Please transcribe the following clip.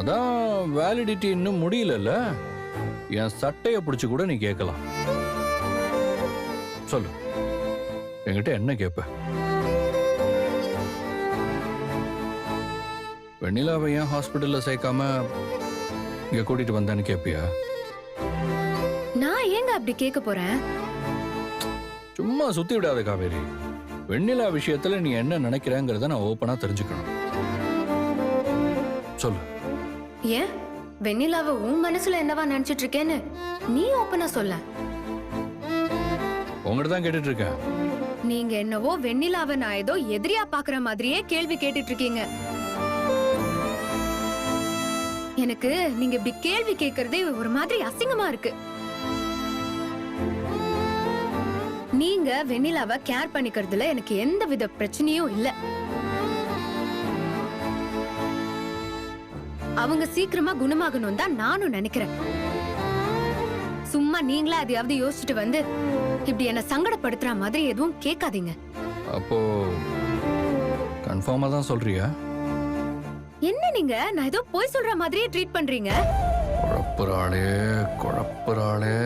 அதான் வேலிடிட்டி இன்னும் முடியலல்ல. என் சட்டையை பிடிச்சு கூட நீ கேட்கலாம். சொல்லு, என்கிட்ட என்ன கேட்ப? வெண்ணிலாவை ஏன் ஹாஸ்பிட்டல்ல சேர்க்காம இங்க கூட்டிட்டு வந்தான்னு கேப்பியா? நான் ஏங்க அப்படி கேட்க போறேன்? சும்மா சுத்தி விடாத காவேரி. வெண்ணிலா விஷயத்துல நீ என்ன நினைக்கிறேங்கிறத நான் ஓப்பனா தெரிஞ்சுக்கணும். சொல்லு. ஏன் வெண்ணிலாவை உன் மனசுல என்னவா நினைச்சிட்டு இருக்கேன்னு நீ ஓப்பனா சொல்ல. உங்ககிட்ட தான் கேட்டுட்டு இருக்கேன். நீங்க என்னவோ வெண்ணிலாவை நான் ஏதோ எதிரியா பாக்குற மாதிரியே கேள்வி கேட்டுட்டு இருக்கீங்க. எனக்கு நீங்க இப்படி கேள்வி கேட்கறதே ஒரு மாதிரி அசிங்கமா இருக்கு. நீங்க வெண்ணிலாவை கேர் பண்ணிக்கிறதுல எனக்கு எந்த வித பிரச்சனையும் இல்ல. அவங்க சீக்கிரமா குணமாகணும் தான் நானும் நினைக்கிறேன். சும்மா நீங்களா அதையாவது யோசிச்சுட்டு வந்து இப்படி என்ன சங்கடப்படுத்துற மாதிரி எதுவும் கேட்காதீங்க. அப்போ கன்ஃபார்மா தான் சொல்றியா? என்ன நீங்க நான் ஏதோ போய் சொல்ற மாதிரியே ட்ரீட் பண்றீங்க. குழப்புறாளே குழப்புறாளே.